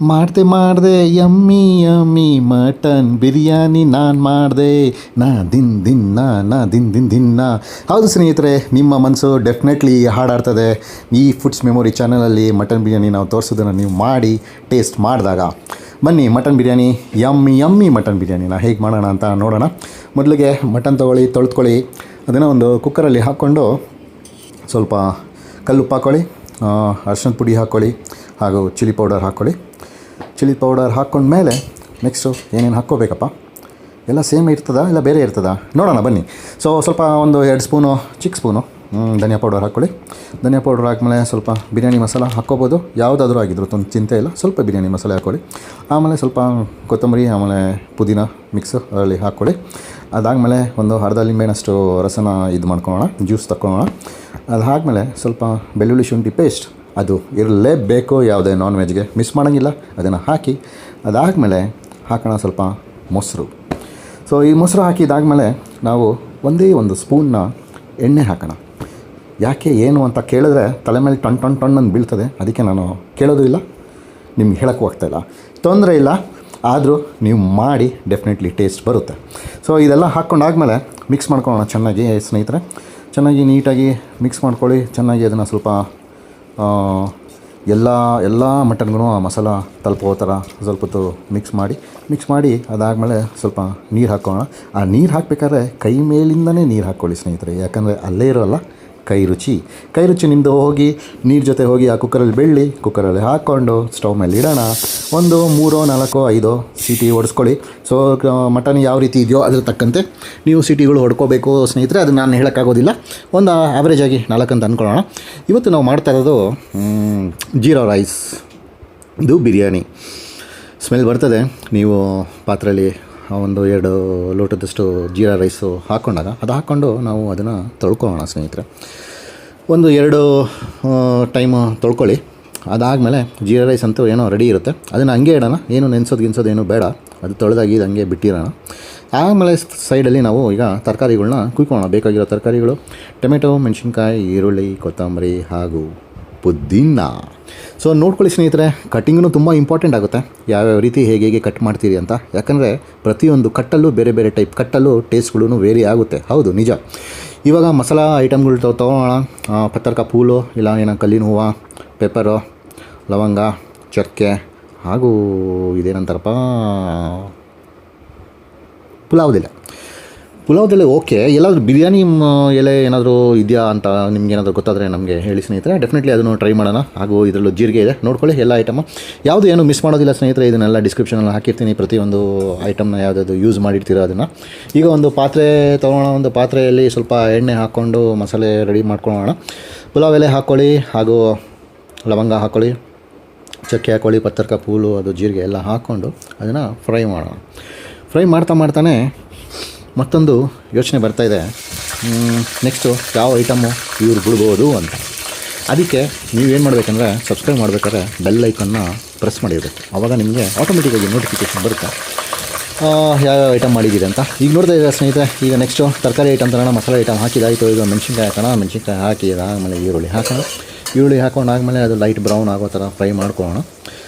ಮಾಡಿದೆ yummy yummy mutton biryani ನಾನು ಮಾಡಿದೆ ನಾ ಹೌದು ಸ್ನೇಹಿತರೆ, ನಿಮ್ಮ ಮನಸ್ಸು ಡೆಫಿನೆಟ್ಲಿ ಹಾಡಾಡ್ತದೆ. ಈ ಫುಡ್ಸ್ ಮೆಮೊರಿ ಚಾನಲಲ್ಲಿ ಮಟನ್ ಬಿರಿಯಾನಿ ನಾವು ತೋರಿಸೋದನ್ನು ನೀವು ಮಾಡಿ ಟೇಸ್ಟ್ ಮಾಡಿದಾಗ ಬನ್ನಿ ಮಟನ್ ಬಿರಿಯಾನಿ ಯಮ್ಮಿ ಮಟನ್ ಬಿರಿಯಾನಿನ ಹೇಗೆ ಮಾಡೋಣ ಅಂತ ನೋಡೋಣ. ಮೊದಲಿಗೆ ಮಟನ್ ತೊಳೆದುಕೊಳ್ಳಿ. ಅದನ್ನು ಒಂದು ಕುಕ್ಕರಲ್ಲಿ ಹಾಕ್ಕೊಂಡು ಸ್ವಲ್ಪ ಕಲ್ಲುಪ್ಪು ಹಾಕ್ಕೊಳ್ಳಿ, ಅರಿಶಿಣದ ಪುಡಿ ಹಾಕ್ಕೊಳ್ಳಿ, ಹಾಗೂ ಚಿಲ್ಲಿ ಪೌಡರ್ ಹಾಕ್ಕೊಳ್ಳಿ. ಚಿಲ್ಲಿ ಪೌಡರ್ ಹಾಕ್ಕೊಂಡ್ಮೇಲೆ ನೆಕ್ಸ್ಟು ಏನೇನು ಹಾಕ್ಕೋಬೇಕಪ್ಪ, ಎಲ್ಲ ಸೇಮ್ ಇರ್ತದಾ ಇಲ್ಲ ಬೇರೆ ಇರ್ತದಾ ನೋಡೋಣ ಬನ್ನಿ. ಸ್ವಲ್ಪ ಒಂದು 2 ಸ್ಪೂನು ಚಿಕ್ಕ ಸ್ಪೂನು ಧನಿಯಾ ಪೌಡರ್ ಹಾಕ್ಕೊಳ್ಳಿ. ಧನಿಯಾ ಪೌಡರ್ ಹಾಕ್ಮೇಲೆ ಸ್ವಲ್ಪ ಬಿರಿಯಾನಿ ಮಸಾಲ ಹಾಕ್ಕೋಬೋದು, ಯಾವುದಾದ್ರೂ ಆಗಿದ್ರು ಚಿಂತೆ ಇಲ್ಲ. ಸ್ವಲ್ಪ ಬಿರಿಯಾನಿ ಮಸಾಲೆ ಹಾಕ್ಕೊಳ್ಳಿ. ಆಮೇಲೆ ಸ್ವಲ್ಪ ಕೊತ್ತಂಬರಿ, ಆಮೇಲೆ ಪುದೀನ ಮಿಕ್ಸ್ ಅದರಲ್ಲಿ ಹಾಕ್ಕೊಳ್ಳಿ. ಅದಾದಮೇಲೆ ಒಂದು ಅರ್ಧ ಲಿಂಬೆನಷ್ಟು ರಸನ ಇದು ಮಾಡ್ಕೊಳ್ಳೋಣ, ಜ್ಯೂಸ್ ತಗೊಳ್ಳೋಣ. ಅದು ಹಾಕ್ಮೇಲೆ ಸ್ವಲ್ಪ ಬೆಳ್ಳುಳ್ಳಿ ಶುಂಠಿ ಪೇಸ್ಟ್, ಅದು ಇರಲೇಬೇಕು, ಯಾವುದೇ ನಾನ್ ವೆಜ್ಗೆ ಮಿಸ್ ಮಾಡೋಂಗಿಲ್ಲ. ಅದನ್ನು ಹಾಕಿ ಅದಾದಮೇಲೆ ಹಾಕೋಣ ಸ್ವಲ್ಪ ಮೊಸರು. ಈ ಮೊಸರು ಹಾಕಿದಾದಮೇಲೆ ನಾವು ಒಂದೇ ಒಂದು ಸ್ಪೂನ್ನ ಎಣ್ಣೆ ಹಾಕೋಣ. ಯಾಕೆ ಏನು ಅಂತ ಕೇಳಿದ್ರೆ ತಲೆ ಮೇಲೆ ಟಣ್ ಅಂತ ಬೀಳ್ತದೆ, ಅದಕ್ಕೆ ನಾನು ಕೇಳೋದು ಇಲ್ಲ, ನಿಮ್ಗೆ ಹೇಳೋಕ್ಕೂ ಆಗ್ತಾಯಿಲ್ಲ. ತೊಂದರೆ ಇಲ್ಲ, ಆದರೂ ನೀವು ಮಾಡಿ ಡೆಫಿನೆಟ್ಲಿ ಟೇಸ್ಟ್ ಬರುತ್ತೆ. ಇದೆಲ್ಲ ಹಾಕ್ಕೊಂಡಾದ್ಮೇಲೆ ಮಿಕ್ಸ್ ಮಾಡ್ಕೊಳ್ಳೋಣ ಚೆನ್ನಾಗಿ ಸ್ನೇಹಿತರೆ. ಚೆನ್ನಾಗಿ ನೀಟಾಗಿ ಮಿಕ್ಸ್ ಮಾಡ್ಕೊಳ್ಳಿ. ಚೆನ್ನಾಗಿ ಅದನ್ನು ಸ್ವಲ್ಪ ಎಲ್ಲ ಮಟನ್ಗೂ ಆ ಮಸಾಲ ತಲುಪೋ ಥರ ಸ್ವಲ್ಪ ಹೊತ್ತು ಮಿಕ್ಸ್ ಮಾಡಿ ಅದಾದಮೇಲೆ ಸ್ವಲ್ಪ ನೀರು ಹಾಕ್ಕೊಳ್ಳೋಣ. ಆ ನೀರು ಹಾಕಬೇಕಾದ್ರೆ ಕೈ ಮೇಲಿಂದನೇ ನೀರು ಹಾಕ್ಕೊಳ್ಳಿ ಸ್ನೇಹಿತರೆ, ಯಾಕಂದರೆ ಅಲ್ಲೇ ಇರೋಲ್ಲ ಕೈ ರುಚಿ ನಿಮ್ಮದು ಹೋಗಿ ನೀರು ಜೊತೆ ಹೋಗಿ ಆ ಕುಕ್ಕರಲ್ಲಿ ಹಾಕ್ಕೊಂಡು ಸ್ಟವ್ ಮೇಲೆ ಇಡೋಣ. ಒಂದು 3, 4, 5 ಸೀಟಿ ಹೊಡೆಸ್ಕೊಳ್ಳಿ. ಮಟನ್ ಯಾವ ರೀತಿ ಇದೆಯೋ ಅದ್ರ ತಕ್ಕಂತೆ ನೀವು ಸೀಟಿಗಳು ಹೊಡ್ಕೋಬೇಕು ಸ್ನೇಹಿತರೆ, ಅದು ನಾನು ಹೇಳೋಕ್ಕಾಗೋದಿಲ್ಲ. ಒಂದು ಆ್ಯಾವ್ರೇಜಾಗಿ 4 ಅಂತ ಅಂದ್ಕೊಳ್ಳೋಣ. ಇವತ್ತು ನಾವು ಮಾಡ್ತಾ ಇರೋದು ಜೀರಾ ರೈಸ್, ಇದು ಬಿರಿಯಾನಿ ಸ್ಮೆಲ್ ಬರ್ತದೆ. ನೀವು ಪಾತ್ರೆಯಲ್ಲಿ ಒಂದು 2 ಲೋಟದಷ್ಟು ಜೀರಾ ರೈಸು ಹಾಕ್ಕೊಂಡಾಗ ಅದು ಹಾಕ್ಕೊಂಡು ನಾವು ಅದನ್ನು ತೊಳ್ಕೊಳ್ಳೋಣ ಸ್ನೇಹಿತರೆ. ಒಂದು 2 ಟೈಮ್ ತೊಳ್ಕೊಳ್ಳಿ. ಅದಾದಮೇಲೆ ಜೀರಾ ರೈಸ್ ಅಂತೂ ಏನೋ ರೆಡಿ ಇರುತ್ತೆ, ಅದನ್ನು ಹಂಗೆ ಇಡೋಣ. ಏನು ನೆನೆಸೋದು ಏನೂ ಬೇಡ, ಅದು ತೊಳೆದಾಗಿ ಇದು ಹಂಗೆ ಬಿಟ್ಟಿರೋಣ. ಆಮೇಲೆ ಸೈಡಲ್ಲಿ ನಾವು ಈಗ ತರಕಾರಿಗಳನ್ನ ಕುಯ್ಕೊಳ್ಳೋಣ. ಬೇಕಾಗಿರೋ ತರಕಾರಿಗಳು ಟೊಮೆಟೊ, ಮೆಣಸಿನ್ಕಾಯಿ, ಈರುಳ್ಳಿ, ಕೊತ್ತಂಬರಿ ಹಾಗೂ ಪುದೀನ. ನೋಡ್ಕೊಳ್ಳಿ ಸ್ನೇಹಿತರೆ, ಕಟ್ಟಿಂಗೂ ತುಂಬ ಇಂಪಾರ್ಟೆಂಟ್ ಆಗುತ್ತೆ. ಯಾವ್ಯಾವ ರೀತಿ ಹೇಗೆ ಕಟ್ ಮಾಡ್ತೀರಿ ಅಂತ, ಯಾಕಂದರೆ ಪ್ರತಿಯೊಂದು ಕಟ್ಟಲ್ಲೂ ಬೇರೆ ಬೇರೆ ಟೈಪ್ ಕಟ್ಟಲ್ಲೂ ಟೇಸ್ಟ್ಗಳೂ ವೇರಿ ಆಗುತ್ತೆ. ಹೌದು ನಿಜ. ಇವಾಗ ಮಸಾಲ ಐಟಮ್ಗಳು ತೊಗೊಳ್ಳೋಣ. ಪತ್ತರ್ಕ ಪೂಲು, ಇಲ್ಲ ಏನೋ ಕಲ್ಲಿನ ಹೂವು, ಪೆಪ್ಪರು, ಲವಂಗ, ಚಕ್ಕೆ ಹಾಗೂ ಇದೇನಂತಾರಪ್ಪ ಪುಲಾವ್ದೆಲೆ. ಓಕೆ, ಎಲ್ಲಾದರೂ ಬಿರಿಯಾನಿ ಎಲೆ ಏನಾದರೂ ಇದೆಯಾ ಅಂತ ನಿಮ್ಗೇನಾದರೂ ಗೊತ್ತಾದರೆ ನಮಗೆ ಹೇಳಿ ಸ್ನೇಹಿತರೆ. ಡೆಫಿನೆಟ್ಲಿ ಅದನ್ನು ಟ್ರೈ ಮಾಡೋಣ. ಹಾಗೂ ಇದರಲ್ಲೂ ಜೀರಿಗೆ ಇದೆ, ನೋಡ್ಕೊಳ್ಳಿ ಎಲ್ಲ ಐಟಮು. ಯಾವುದು ಏನು ಮಿಸ್ ಮಾಡೋದಿಲ್ಲ ಸ್ನೇಹಿತರೆ, ಇದನ್ನೆಲ್ಲ ಡಿಸ್ಕ್ರಿಪ್ಷನಲ್ಲಿ ಹಾಕಿರ್ತೀನಿ. ಪ್ರತಿಯೊಂದು ಐಟಮ್ನ ಯಾವುದಾದ್ರು ಯೂಸ್ ಮಾಡಿರ್ತೀರೋ ಅದನ್ನು. ಈಗ ಒಂದು ಪಾತ್ರೆ ತೊಗೊಳ್ಳೋಣ. ಒಂದು ಪಾತ್ರೆಯಲ್ಲಿ ಸ್ವಲ್ಪ ಎಣ್ಣೆ ಹಾಕ್ಕೊಂಡು ಮಸಾಲೆ ರೆಡಿ ಮಾಡ್ಕೊಳ್ಳೋಣ. ಪುಲಾವ್ ಎಲೆ ಹಾಕ್ಕೊಳ್ಳಿ, ಹಾಗೂ ಲವಂಗ ಹಾಕ್ಕೊಳ್ಳಿ, ಚಕ್ಕೆ ಹಾಕ್ಕೊಳ್ಳಿ, ಪತ್ತರ್ಕ ಪೂಲು, ಅದು ಜೀರಿಗೆ ಎಲ್ಲ ಹಾಕ್ಕೊಂಡು ಅದನ್ನು ಫ್ರೈ ಮಾಡೋಣ. ಫ್ರೈ ಮಾಡ್ತಾನೆ ಮತ್ತೊಂದು ಯೋಚನೆ ಬರ್ತಾಯಿದೆ, ನೆಕ್ಸ್ಟು ಯಾವ ಐಟಮ್ಮು ಇವ್ರು ಬಿಡ್ಬೋದು ಅಂತ. ಅದಕ್ಕೆ ನೀವೇನು ಮಾಡಬೇಕಂದ್ರೆ, ಸಬ್ಸ್ಕ್ರೈಬ್ ಮಾಡಬೇಕಾದ್ರೆ ಬೆಲ್ ಐಕನ್ನ ಪ್ರೆಸ್ ಮಾಡಿರಬೇಕು. ಆವಾಗ ನಿಮಗೆ ಆಟೋಮೆಟಿಕ್ಕಾಗಿ ನೋಟಿಫಿಕೇಷನ್ ಬರುತ್ತೆ ಯಾವ್ಯಾವ ಐಟಮ್ ಮಾಡಿದ್ದೀರಿ ಅಂತ. ಈಗ ನೋಡ್ತಾ ಇದ್ದಾರೆ ಸ್ನೇಹಿತರೆ. ಈಗ ನೆಕ್ಸ್ಟು ತರಕಾರಿ ಐಟಮ್ ತರೋಣ. ಮಸಾಲೆ ಐಟಮ್ ಹಾಕಿದಾಯಿತು. ಈಗ ಮೆಣಸಿನ್ಕಾಯಿ ಹಾಕೋಣ. ಮೆಣಸಿನ್ಕಾಯಿ ಹಾಕಿ ಆಮೇಲೆ ಈರುಳ್ಳಿ ಹಾಕೊಂಡಾದ್ಮೇಲೆ ಅದು ಲೈಟ್ ಬ್ರೌನ್ ಆಗೋ ಥರ ಫ್ರೈ ಮಾಡ್ಕೊಳ್ಳೋಣ.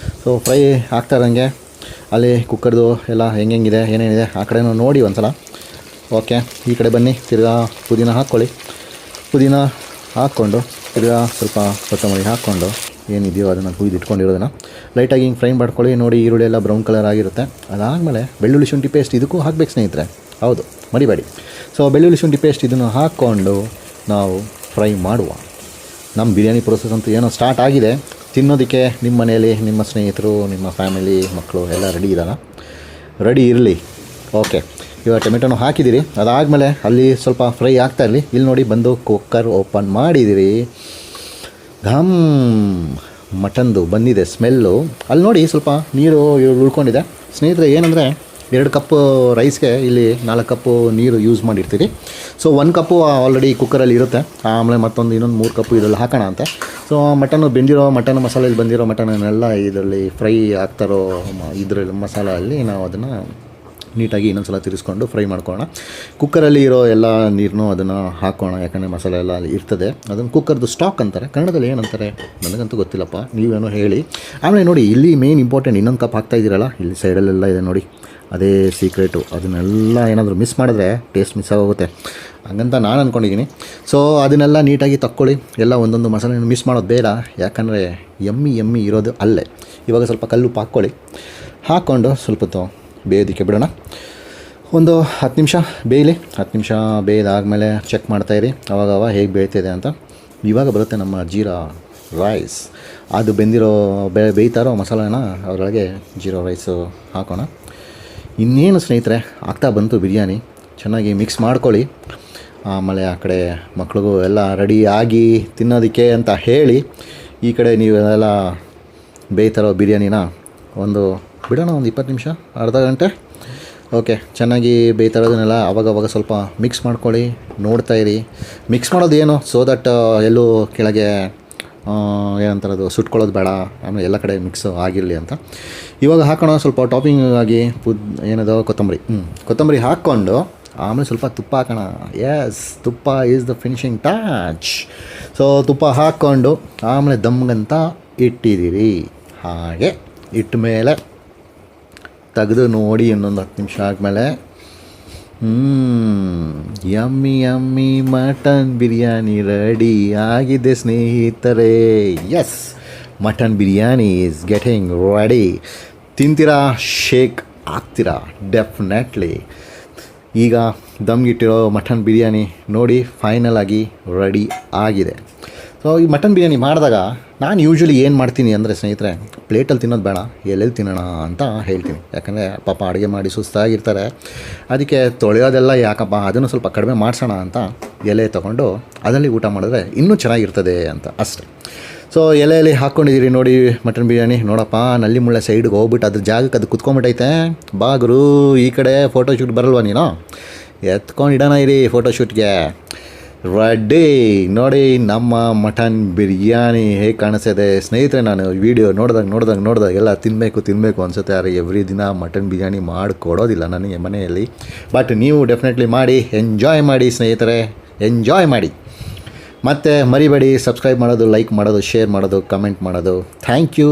ಫ್ರೈ ಆಗ್ತಾ ಇರೋಂಗೆ ಅಲ್ಲಿ ಕುಕ್ಕರ್ದು ಎಲ್ಲ ಹೆಂಗಿದೆ ಏನೇನಿದೆ ಆ ಕಡೆನೂ ನೋಡಿ ಒಂದು ಸಲ. ಓಕೆ, ಈ ಕಡೆ ಬನ್ನಿ. ತಿರ್ಗಾ ಪುದೀನ ಹಾಕ್ಕೊಳ್ಳಿ. ಪುದೀನ ಹಾಕ್ಕೊಂಡು ತಿರ್ಗಾ ಸ್ವಲ್ಪ ಕೊತ್ತಂಬರಿ ಹಾಕ್ಕೊಂಡು ಏನಿದೆಯೋ ಅದನ್ನು ಹುಯ್ದು ಇಟ್ಕೊಂಡಿರೋದನ್ನು ಲೈಟಾಗಿ ಹಿಂಗೆ ಫ್ರೈ ಮಾಡ್ಕೊಳ್ಳಿ. ನೋಡಿ, ಈರುಳ್ಳಿ ಎಲ್ಲ ಬ್ರೌನ್ ಕಲರ್ ಆಗಿರುತ್ತೆ. ಅದಾದಮೇಲೆ ಬೆಳ್ಳುಳ್ಳಿ ಶುಂಠಿ ಪೇಸ್ಟ್ ಇದಕ್ಕೂ ಹಾಕಬೇಕು ಸ್ನೇಹಿತರೆ, ಹೌದು ಮರಿಬೇಡಿ. ಬೆಳ್ಳುಳ್ಳಿ ಶುಂಠಿ ಪೇಸ್ಟ್ ಇದನ್ನು ಹಾಕ್ಕೊಂಡು ನಾವು ಫ್ರೈ ಮಾಡುವ. ನಮ್ಮ ಬಿರಿಯಾನಿ ಪ್ರೋಸೆಸ್ ಅಂತೂ ಏನೋ ಸ್ಟಾರ್ಟ್ ಆಗಿದೆ. ತಿನ್ನೋದಕ್ಕೆ ನಿಮ್ಮ ಮನೆಯಲ್ಲಿ ನಿಮ್ಮ ಸ್ನೇಹಿತರು, ನಿಮ್ಮ ಫ್ಯಾಮಿಲಿ, ಮಕ್ಕಳು ಎಲ್ಲ ರೆಡಿ ಇರಲಿ. ಓಕೆ, ಇವಾಗ ಟೊಮೆಟೊನೂ ಹಾಕಿದ್ದೀರಿ. ಅದಾದಮೇಲೆ ಅಲ್ಲಿ ಸ್ವಲ್ಪ ಫ್ರೈ ಆಗ್ತಾ ಇರಲಿ. ಇಲ್ಲಿ ನೋಡಿ, ಬಂದು ಕುಕ್ಕರ್ ಓಪನ್ ಮಾಡಿದ್ದೀರಿ. ಮಟನ್ದು ಬಂದಿದೆ ಸ್ಮೆಲ್ಲು. ಅಲ್ಲಿ ನೋಡಿ ಸ್ವಲ್ಪ ನೀರು ಉಳ್ಕೊಂಡಿದೆ ಸ್ನೇಹಿತರೆ. ಏನಂದರೆ 2 ಕಪ್ಪು ರೈಸ್ಗೆ ಇಲ್ಲಿ 4 ಕಪ್ಪು ನೀರು ಯೂಸ್ ಮಾಡಿರ್ತೀರಿ. 1 ಕಪ್ಪು ಆಲ್ರೆಡಿ ಕುಕ್ಕರಲ್ಲಿ ಇರುತ್ತೆ. ಆಮೇಲೆ ಇನ್ನೊಂದು 3 ಕಪ್ಪು ಇದರಲ್ಲಿ ಹಾಕೋಣ ಅಂತ. ಮಟನ್ನು ಬೆಂದಿರೋ ಮಟನ್ ಮಸಾಲೆಯಲ್ಲಿ ಬಂದಿರೋ ಮಟನನ್ನೆಲ್ಲ ಇದರಲ್ಲಿ ಫ್ರೈ ಆಗ್ತಾರೋ ಇದರಲ್ಲಿ ಮಸಾಲೆಯಲ್ಲಿ ನಾವು ಅದನ್ನು ನೀಟಾಗಿ ಇನ್ನೊಂದು ಸಲ ತಿರ್ಸ್ಕೊಂಡು ಫ್ರೈ ಮಾಡ್ಕೊಳ್ಳೋಣ. ಕುಕ್ಕರಲ್ಲಿ ಇರೋ ಎಲ್ಲ ನೀರನ್ನು ಅದನ್ನು ಹಾಕೋಣ, ಯಾಕಂದರೆ ಮಸಾಲೆ ಎಲ್ಲ ಅಲ್ಲಿ ಇರ್ತದೆ. ಅದನ್ನು ಕುಕ್ಕರ್ದು ಸ್ಟಾಕ್ ಅಂತಾರೆ, ಕನ್ನಡದಲ್ಲಿ ಏನಂತಾರೆ ನನಗಂತೂ ಗೊತ್ತಿಲ್ಲಪ್ಪ, ನೀವೇನೋ ಹೇಳಿ. ಆಮೇಲೆ ನೋಡಿ, ಇಲ್ಲಿ ಮೇನ್ ಇಂಪಾರ್ಟೆಂಟ್ ಇನ್ನೊಂದು ಕಪ್ ಹಾಕ್ತಾಯಿದ್ದೀರಲ್ಲ, ಇಲ್ಲಿ ಸೈಡಲ್ಲೆಲ್ಲ ಇದೆ ನೋಡಿ, ಅದೇ ಸೀಕ್ರೆಟು. ಅದನ್ನೆಲ್ಲ ಏನಾದರೂ ಮಿಸ್ ಮಾಡಿದ್ರೆ ಟೇಸ್ಟ್ ಮಿಸ್ ಆಗೋಗುತ್ತೆ ಹಂಗಂತ ನಾನು ಅಂದ್ಕೊಂಡಿದ್ದೀನಿ. ಸೊ ಅದನ್ನೆಲ್ಲ ನೀಟಾಗಿ ತಕ್ಕೊಳ್ಳಿ, ಎಲ್ಲ ಒಂದೊಂದು ಮಸಾಲೆಯನ್ನು ಮಿಸ್ ಮಾಡೋದು ಬೇಡ, ಯಾಕಂದರೆ ಎಮ್ಮಿ ಇರೋದು ಅಲ್ಲೇ. ಇವಾಗ ಸ್ವಲ್ಪ ಕಲ್ಲುಪ್ಪು ಹಾಕ್ಕೊಳ್ಳಿ, ಹಾಕ್ಕೊಂಡು ಸ್ವಲ್ಪ ಹೊತ್ತು ಬೇಯೋದಕ್ಕೆ ಬಿಡೋಣ. ಒಂದು 10 ನಿಮಿಷ ಬೇಯಲಿ. 10 ನಿಮಿಷ ಬೇಯ್ದಾದಮೇಲೆ ಚೆಕ್ ಮಾಡ್ತಾಯಿರಿ ಅವಾಗವ ಹೇಗೆ ಬೇಯ್ತಿದೆ ಅಂತ. ಇವಾಗ ಬರುತ್ತೆ ನಮ್ಮ ಜೀರಾ ರೈಸ್. ಅದು ಬೆಂದಿರೋ ಬೇಯ್ತಾರೋ ಮಸಾಲೆನ ಅದರೊಳಗೆ ಜೀರಾ ರೈಸು ಹಾಕೋಣ. ಇನ್ನೇನು ಸ್ನೇಹಿತರೆ, ಆಗ್ತಾ ಬಂತು ಬಿರಿಯಾನಿ. ಚೆನ್ನಾಗಿ ಮಿಕ್ಸ್ ಮಾಡ್ಕೊಳ್ಳಿ. ಆಮೇಲೆ ಆ ಕಡೆ ಮಕ್ಳಿಗೂ ಎಲ್ಲ ರೆಡಿ ಆಗಿ ತಿನ್ನೋದಕ್ಕೆ ಅಂತ ಹೇಳಿ, ಈ ಕಡೆ ನೀವೆಲ್ಲ ಬೇಯ್ತಾರೋ ಬಿರಿಯಾನಿನ ಒಂದು ಬಿಡೋಣ, ಒಂದು 20 ನಿಮಿಷ, ಅರ್ಧ ಗಂಟೆ. ಓಕೆ, ಚೆನ್ನಾಗಿ ಬೇಯ್ತಾರೋದನ್ನೆಲ್ಲ ಅವಾಗವಾಗ ಸ್ವಲ್ಪ ಮಿಕ್ಸ್ ಮಾಡ್ಕೊಳ್ಳಿ, ನೋಡ್ತಾಯಿರಿ. ಮಿಕ್ಸ್ ಮಾಡೋದು ಏನು, ಸೋ ದಟ್ ಎಲ್ಲೂ ಕೆಳಗೆ ಏನಂತಾರದು ಸುಟ್ಕೊಳ್ಳೋದು ಬೇಡ, ಆಮೇಲೆ ಎಲ್ಲ ಕಡೆ ಮಿಕ್ಸ್ ಆಗಿರಲಿ ಅಂತ. ಇವಾಗ ಹಾಕೋಣ ಸ್ವಲ್ಪ ಟಾಪಿಂಗ್ ಆಗಿ ಏನದು ಕೊತ್ತಂಬರಿ ಹಾಕ್ಕೊಂಡು ಆಮೇಲೆ ಸ್ವಲ್ಪ ತುಪ್ಪ ಹಾಕೋಣ. ಎಸ್, ತುಪ್ಪ is the finishing touch. So ತುಪ್ಪ ಹಾಕ್ಕೊಂಡು ಆಮೇಲೆ ದಮ್ಗಂತ ಇಟ್ಟಿದ್ದೀರಿ. ಹಾಗೆ ಇಟ್ಟ ಮೇಲೆ ತೆಗೆದು ನೋಡಿ, ಇನ್ನೊಂದು 10 ನಿಮಿಷ ಆದಮೇಲೆ ಯಮ್ಮಿ ಮಟನ್ ಬಿರಿಯಾನಿ ರೆಡಿ ಆಗಿದೆ ಸ್ನೇಹಿತರೆ. Yes, mutton biryani is getting ready. ತಿಂತೀರಾ, ಶೇಕ್ ಆಗ್ತೀರಾ ಡೆಫಿನೆಟ್ಲಿ. ಈಗ ದಮ್ಗಿಟ್ಟಿರೋ ಮಟನ್ ಬಿರಿಯಾನಿ ನೋಡಿ ಫೈನಲ್ ಆಗಿ ರೆಡಿ ಆಗಿದೆ. ಸೊ ಈ ಮಟನ್ ಬಿರಿಯಾನಿ ಮಾಡಿದಾಗ ನಾನು ಯೂಶ್ವಲಿ ಏನು ಮಾಡ್ತೀನಿ ಅಂದರೆ ಸ್ನೇಹಿತರೆ, ಪ್ಲೇಟಲ್ಲಿ ತಿನ್ನೋದು ಬೇಡ, ಎಲ್ಲೆಲ್ಲಿ ತಿನ್ನೋಣ ಅಂತ ಹೇಳ್ತೀನಿ. ಯಾಕಂದರೆ ಪಾಪ ಅಡುಗೆ ಮಾಡಿ ಸುಸ್ತಾಗಿರ್ತಾರೆ, ಅದಕ್ಕೆ ತೊಳೆಯೋದೆಲ್ಲ ಯಾಕಪ್ಪ, ಅದನ್ನು ಸ್ವಲ್ಪ ಕಡಿಮೆ ಮಾಡಿಸೋಣ ಅಂತ ಎಲೆ ತೊಗೊಂಡು ಅದರಲ್ಲಿ ಊಟ ಮಾಡಿದ್ರೆ ಇನ್ನೂ ಚೆನ್ನಾಗಿರ್ತದೆ ಅಂತ ಅಷ್ಟೆ. ಸೊ ಎಲೆಯಲ್ಲಿ ಹಾಕ್ಕೊಂಡಿದ್ದೀರಿ ನೋಡಿ ಮಟನ್ ಬಿರಿಯಾನಿ. ನೋಡಪ್ಪ, ನಲ್ಲಿ ಮುಳ್ಳೆ ಸೈಡ್ಗೆ ಹೋಗ್ಬಿಟ್ಟು ಅದ್ರ ಜಾಗಕ್ಕೆ ಅದು ಕುತ್ಕೊಂಡ್ಬಿಟ್ಟೈತೆ. ಬಾ ಗುರು, ಈ ಕಡೆ ಫೋಟೋಶೂಟ್ ಬರಲ್ವ ನೀನು? ಎತ್ಕೊಂಡು ಇಡೋಣ ಇರಿ ಫೋಟೋಶೂಟ್ಗೆ. ರೆಡಿ ನೋಡಿ ನಮ್ಮ ಮಟನ್ ಬಿರಿಯಾನಿ ಹೇಗೆ ಕಾಣಿಸ್ತಿದೆ ಸ್ನೇಹಿತರೆ. ನಾನು ವೀಡಿಯೋ ನೋಡಿದಾಗ ಎಲ್ಲ ತಿನ್ನಬೇಕು ಅನಿಸುತ್ತೆ. ಆದರೆ ಎವ್ರಿ ದಿನ ಮಟನ್ ಬಿರಿಯಾನಿ ಮಾಡಿಕೊಡೋದಿಲ್ಲ ನನಗೆ ಮನೆಯಲ್ಲಿ. ಬಟ್ ನೀವು ಡೆಫಿನೆಟ್ಲಿ ಮಾಡಿ, ಎಂಜಾಯ್ ಮಾಡಿ ಸ್ನೇಹಿತರೆ, ಎಂಜಾಯ್ ಮಾಡಿ. ಮತ್ತು ಮರಿಬೇಡಿ ಸಬ್ಸ್ಕ್ರೈಬ್ ಮಾಡೋದು, ಲೈಕ್ ಮಾಡೋದು, ಶೇರ್ ಮಾಡೋದು, ಕಮೆಂಟ್ ಮಾಡೋದು. Thank you.